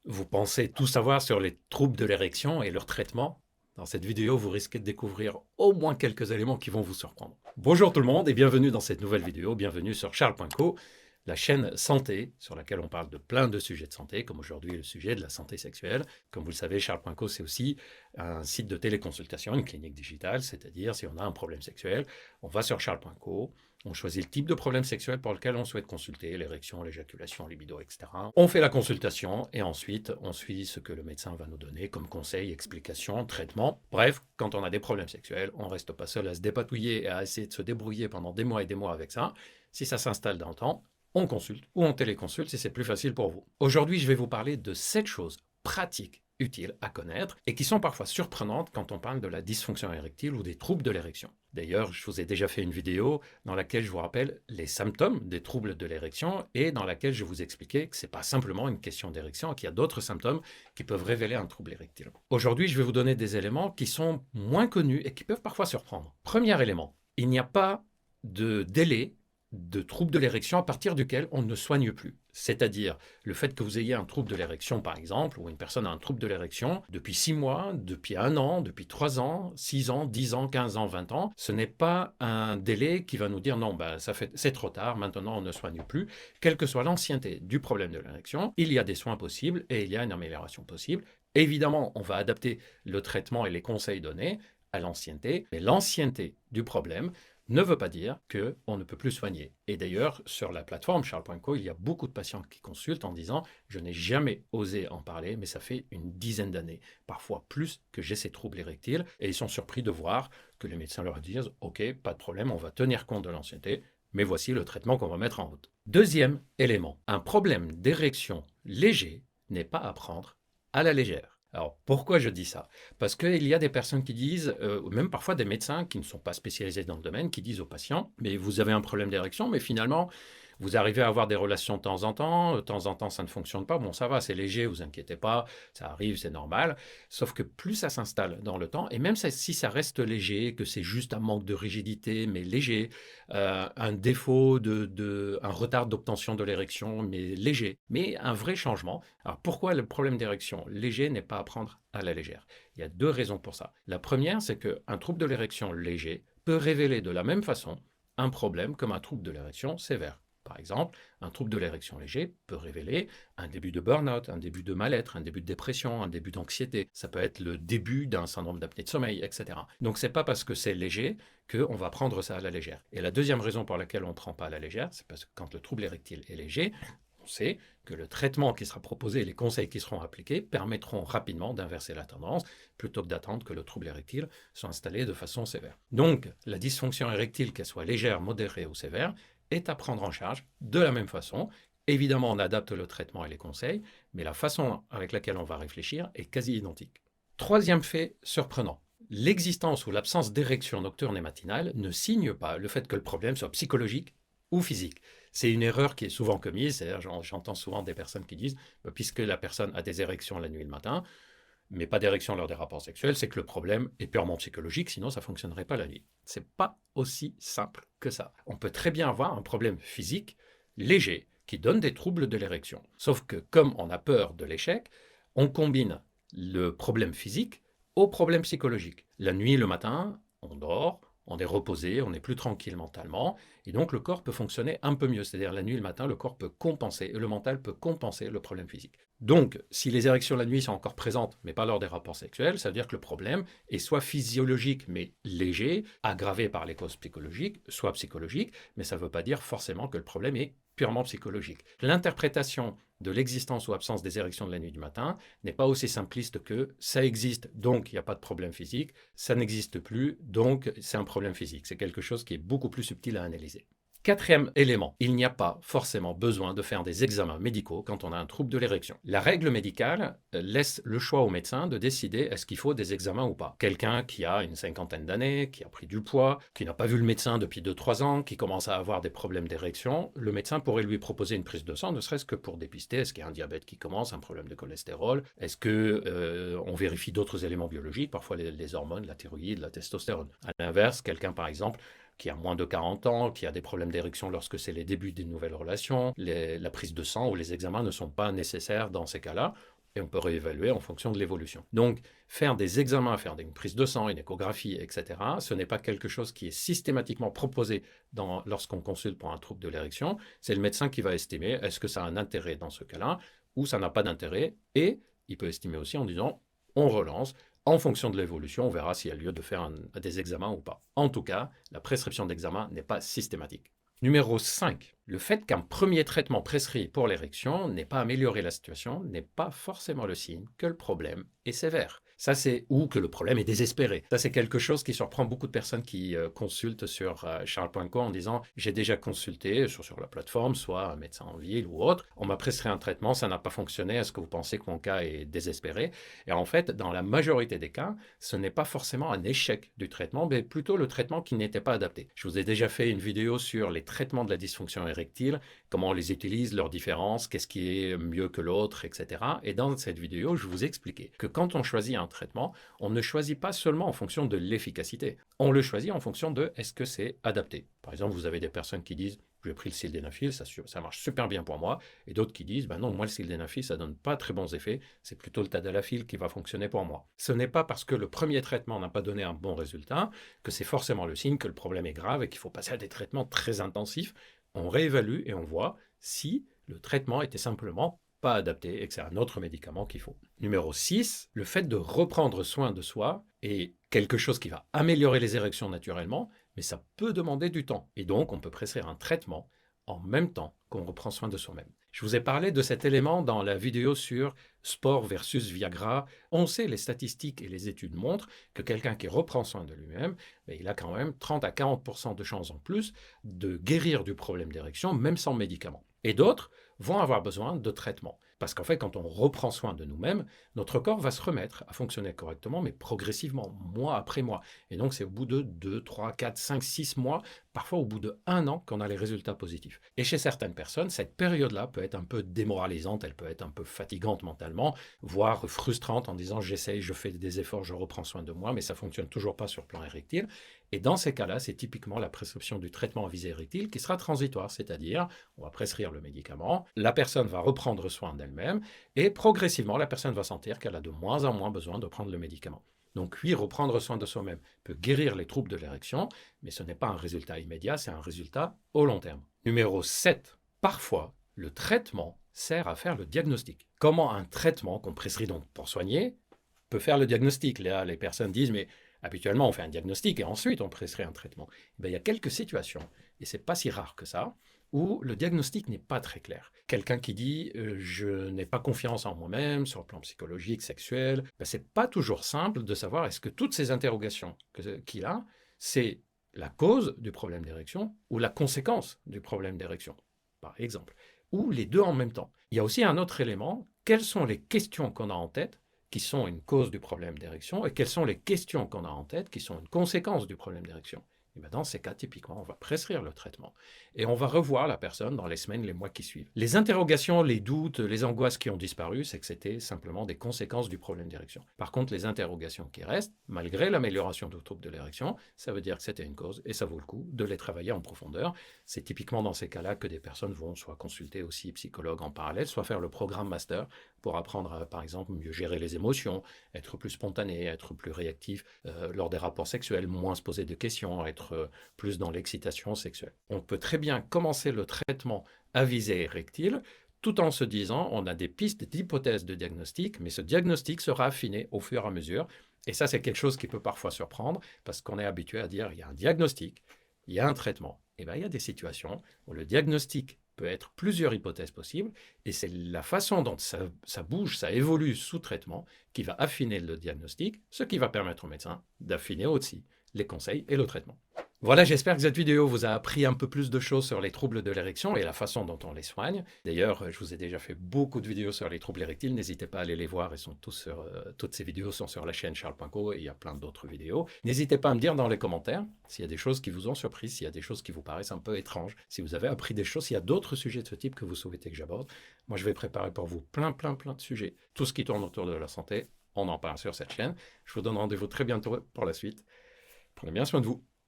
Vous pensez tout savoir sur les troubles de l'érection et leur traitement? Dans cette vidéo, vous risquez de découvrir au moins quelques éléments qui vont vous surprendre. Bonjour tout le monde et bienvenue dans cette nouvelle vidéo. Bienvenue sur Charles.co, la chaîne santé sur laquelle on parle de plein de sujets de santé, comme aujourd'hui le sujet de la santé sexuelle. Comme vous le savez, Charles.co, c'est aussi un site de téléconsultation, une clinique digitale, c'est-à-dire si on a un problème sexuel, on va sur Charles.co, on choisit le type de problème sexuel pour lequel on souhaite consulter, l'érection, l'éjaculation, libido, etc. On fait la consultation et ensuite on suit ce que le médecin va nous donner comme conseil, explication, traitement. Bref, quand on a des problèmes sexuels, on ne reste pas seul à se dépatouiller et à essayer de se débrouiller pendant des mois et des mois avec ça. Si ça s'installe dans le temps, on consulte ou on téléconsulte si c'est plus facile pour vous. Aujourd'hui, je vais vous parler de 7 choses pratiques utiles à connaître et qui sont parfois surprenantes quand on parle de la dysfonction érectile ou des troubles de l'érection. D'ailleurs, je vous ai déjà fait une vidéo dans laquelle je vous rappelle les symptômes des troubles de l'érection et dans laquelle je vous expliquais que ce n'est pas simplement une question d'érection, qu'il y a d'autres symptômes qui peuvent révéler un trouble érectile. Aujourd'hui, je vais vous donner des éléments qui sont moins connus et qui peuvent parfois surprendre. Premier élément, il n'y a pas de délai de trouble de l'érection à partir duquel on ne soigne plus. C'est-à-dire le fait que vous ayez un trouble de l'érection, par exemple, ou une personne a un trouble de l'érection depuis 6 mois, depuis 1 an, depuis 3 ans, 6 ans, 10 ans, 15 ans, 20 ans, ce n'est pas un délai qui va nous dire non, c'est trop tard, maintenant on ne soigne plus. Quelle que soit l'ancienneté du problème de l'érection, il y a des soins possibles et il y a une amélioration possible. Évidemment, on va adapter le traitement et les conseils donnés à l'ancienneté, mais l'ancienneté du problème ne veut pas dire qu'on ne peut plus soigner. Et d'ailleurs, sur la plateforme Charles.co, il y a beaucoup de patients qui consultent en disant « Je n'ai jamais osé en parler, mais ça fait une dizaine d'années, parfois plus, que j'ai ces troubles érectiles. » Et ils sont surpris de voir que les médecins leur disent « Ok, pas de problème, on va tenir compte de l'ancienneté, mais voici le traitement qu'on va mettre en route. » Deuxième élément, un problème d'érection léger n'est pas à prendre à la légère. Alors, pourquoi je dis ça? Parce qu'il y a des personnes qui disent, même parfois des médecins qui ne sont pas spécialisés dans le domaine, qui disent aux patients, mais vous avez un problème d'érection, mais finalement, vous arrivez à avoir des relations de temps en temps ça ne fonctionne pas, bon ça va, c'est léger, vous inquiétez pas, ça arrive, c'est normal. Sauf que plus ça s'installe dans le temps, et même si ça reste léger, que c'est juste un manque de rigidité, mais léger, un défaut, un retard d'obtention de l'érection, mais léger, mais un vrai changement. Alors pourquoi le problème d'érection léger n'est pas à prendre à la légère? Il y a 2 raisons pour ça. La première, c'est qu'un trouble de l'érection léger peut révéler de la même façon un problème comme un trouble de l'érection sévère. Par exemple, un trouble de l'érection léger peut révéler un début de burn-out, un début de mal-être, un début de dépression, un début d'anxiété. Ça peut être le début d'un syndrome d'apnée de sommeil, etc. Donc c'est pas parce que c'est léger qu'on va prendre ça à la légère. Et la deuxième raison pour laquelle on ne prend pas à la légère, c'est parce que quand le trouble érectile est léger, on sait que le traitement qui sera proposé et les conseils qui seront appliqués permettront rapidement d'inverser la tendance plutôt que d'attendre que le trouble érectile soit installé de façon sévère. Donc, la dysfonction érectile, qu'elle soit légère, modérée ou sévère, est à prendre en charge de la même façon. Évidemment, on adapte le traitement et les conseils, mais la façon avec laquelle on va réfléchir est quasi identique. Troisième fait surprenant. L'existence ou l'absence d'érection nocturne et matinale ne signe pas le fait que le problème soit psychologique ou physique. C'est une erreur qui est souvent commise, c'est-à-dire j'entends souvent des personnes qui disent puisque la personne a des érections la nuit et le matin, mais pas d'érection lors des rapports sexuels, c'est que le problème est purement psychologique, sinon ça ne fonctionnerait pas la nuit. C'est pas aussi simple que ça. On peut très bien avoir un problème physique léger qui donne des troubles de l'érection. Sauf que comme on a peur de l'échec, on combine le problème physique au problème psychologique. La nuit et le matin, on dort, on est reposé, on est plus tranquille mentalement, et donc le corps peut fonctionner un peu mieux. C'est-à-dire la nuit et le matin, le corps peut compenser, et le mental peut compenser le problème physique. Donc, si les érections la nuit sont encore présentes, mais pas lors des rapports sexuels, ça veut dire que le problème est soit physiologique, mais léger, aggravé par les causes psychologiques, soit psychologique, mais ça ne veut pas dire forcément que le problème est purement psychologique. L'interprétation de l'existence ou absence des érections de la nuit et du matin n'est pas aussi simpliste que ça existe, donc il n'y a pas de problème physique, ça n'existe plus, donc c'est un problème physique. C'est quelque chose qui est beaucoup plus subtil à analyser. Quatrième élément, il n'y a pas forcément besoin de faire des examens médicaux quand on a un trouble de l'érection. La règle médicale laisse le choix au médecin de décider est-ce qu'il faut des examens ou pas. Quelqu'un qui a une cinquantaine d'années, qui a pris du poids, qui n'a pas vu le médecin depuis 2-3 ans, qui commence à avoir des problèmes d'érection, le médecin pourrait lui proposer une prise de sang, ne serait-ce que pour dépister est-ce qu'il y a un diabète qui commence, un problème de cholestérol, est-ce qu'on vérifie d'autres éléments biologiques, parfois les hormones, la thyroïde, la testostérone. À l'inverse, quelqu'un par exemple qui a moins de 40 ans, qui a des problèmes d'érection lorsque c'est les débuts des nouvelles relations, la prise de sang ou les examens ne sont pas nécessaires dans ces cas-là. et on peut réévaluer en fonction de l'évolution. Donc, faire des examens, faire une prise de sang, une échographie, etc., ce n'est pas quelque chose qui est systématiquement proposé lorsqu'on consulte pour un trouble de l'érection. C'est le médecin qui va estimer est-ce que ça a un intérêt dans ce cas-là ou ça n'a pas d'intérêt. Et il peut estimer aussi en disant on relance. En fonction de l'évolution, on verra s'il y a lieu de faire des examens ou pas. En tout cas, la prescription d'examen n'est pas systématique. Numéro 5, le fait qu'un premier traitement prescrit pour l'érection n'ait pas amélioré la situation n'est pas forcément le signe que le problème est sévère. Ça, c'est ou que le problème est désespéré. Ça, c'est quelque chose qui surprend beaucoup de personnes qui consultent sur charles.co en disant « j'ai déjà consulté sur la plateforme, soit un médecin en ville ou autre, on m'a prescrit un traitement, ça n'a pas fonctionné, est-ce que vous pensez que mon cas est désespéré ?» Et en fait, dans la majorité des cas, ce n'est pas forcément un échec du traitement, mais plutôt le traitement qui n'était pas adapté. Je vous ai déjà fait une vidéo sur les traitements de la dysfonction érectile, comment on les utilise, leurs différences, qu'est-ce qui est mieux que l'autre, etc. Et dans cette vidéo, je vous ai expliqué que quand on choisit un traitement, on ne choisit pas seulement en fonction de l'efficacité, on le choisit en fonction de est-ce que c'est adapté. Par exemple, vous avez des personnes qui disent j'ai pris le sildenafil, ça marche super bien pour moi, et d'autres qui disent non, moi le sildenafil, ça donne pas très bons effets, c'est plutôt le tadalafil qui va fonctionner pour moi. Ce n'est pas parce que le premier traitement n'a pas donné un bon résultat que c'est forcément le signe que le problème est grave et qu'il faut passer à des traitements très intensifs. On réévalue et on voit si le traitement était simplement pas adapté et que c'est un autre médicament qu'il faut. Numéro 6, le fait de reprendre soin de soi est quelque chose qui va améliorer les érections naturellement, mais ça peut demander du temps. Et donc, on peut prescrire un traitement en même temps qu'on reprend soin de soi-même. Je vous ai parlé de cet élément dans la vidéo sur sport versus Viagra. On sait, les statistiques et les études montrent que quelqu'un qui reprend soin de lui-même, il a quand même 30 à 40% de chances en plus de guérir du problème d'érection, même sans médicaments. Et d'autres vont avoir besoin de traitements. Parce qu'en fait, quand on reprend soin de nous-mêmes, notre corps va se remettre à fonctionner correctement, mais progressivement, mois après mois. Et donc, c'est au bout de 2, 3, 4, 5, 6 mois, parfois au bout de 1 an, qu'on a les résultats positifs. Et chez certaines personnes, cette période-là peut être un peu démoralisante, elle peut être un peu fatigante mentalement, voire frustrante en disant j'essaye, je fais des efforts, je reprends soin de moi, mais ça ne fonctionne toujours pas sur le plan érectile. Et dans ces cas-là, c'est typiquement la prescription du traitement à visée érectile qui sera transitoire, c'est-à-dire on va prescrire le médicament, la personne va reprendre soin d'elle-même et progressivement, la personne va sentir qu'elle a de moins en moins besoin de prendre le médicament. Donc oui, reprendre soin de soi-même peut guérir les troubles de l'érection, mais ce n'est pas un résultat immédiat, c'est un résultat au long terme. Numéro 7. Parfois, le traitement sert à faire le diagnostic. Comment un traitement qu'on prescrit donc pour soigner peut faire le diagnostic? Là, les personnes disent, mais habituellement, on fait un diagnostic et ensuite on prescrit un traitement. Il y a quelques situations, et ce n'est pas si rare que ça, où le diagnostic n'est pas très clair. Quelqu'un qui dit je n'ai pas confiance en moi-même sur le plan psychologique, sexuel, c'est pas toujours simple de savoir est-ce que toutes ces interrogations qu'il a, c'est la cause du problème d'érection ou la conséquence du problème d'érection, par exemple, ou les deux en même temps. Il y a aussi un autre élément, quelles sont les questions qu'on a en tête qui sont une cause du problème d'érection et quelles sont les questions qu'on a en tête qui sont une conséquence du problème d'érection. Et dans ces cas, typiquement, on va prescrire le traitement et on va revoir la personne dans les semaines, les mois qui suivent. Les interrogations, les doutes, les angoisses qui ont disparu, c'est que c'était simplement des conséquences du problème d'érection. Par contre, les interrogations qui restent, malgré l'amélioration du trouble de l'érection, ça veut dire que c'était une cause et ça vaut le coup de les travailler en profondeur. C'est typiquement dans ces cas-là que des personnes vont soit consulter aussi psychologue en parallèle, soit faire le programme master pour apprendre à, par exemple, mieux gérer les émotions, être plus spontané, être plus réactif lors des rapports sexuels, moins se poser de questions, être plus dans l'excitation sexuelle. On peut très bien commencer le traitement à visée érectile tout en se disant on a des pistes d'hypothèses de diagnostic, mais ce diagnostic sera affiné au fur et à mesure. Et ça, c'est quelque chose qui peut parfois surprendre parce qu'on est habitué à dire il y a un diagnostic, il y a un traitement. Et il y a des situations où le diagnostic peut être plusieurs hypothèses possibles, et c'est la façon dont ça bouge, ça évolue sous traitement qui va affiner le diagnostic, ce qui va permettre au médecin d'affiner aussi les conseils et le traitement. Voilà, j'espère que cette vidéo vous a appris un peu plus de choses sur les troubles de l'érection et la façon dont on les soigne. D'ailleurs, je vous ai déjà fait beaucoup de vidéos sur les troubles érectiles, n'hésitez pas à aller les voir, toutes ces vidéos sont sur la chaîne charles.co et il y a plein d'autres vidéos. N'hésitez pas à me dire dans les commentaires s'il y a des choses qui vous ont surpris, s'il y a des choses qui vous paraissent un peu étranges, si vous avez appris des choses, s'il y a d'autres sujets de ce type que vous souhaitez que j'aborde. Moi, je vais préparer pour vous plein de sujets. Tout ce qui tourne autour de la santé, on en parle sur cette chaîne. Je vous donne rendez-vous très bientôt pour la suite. Prenez bien soin de vous.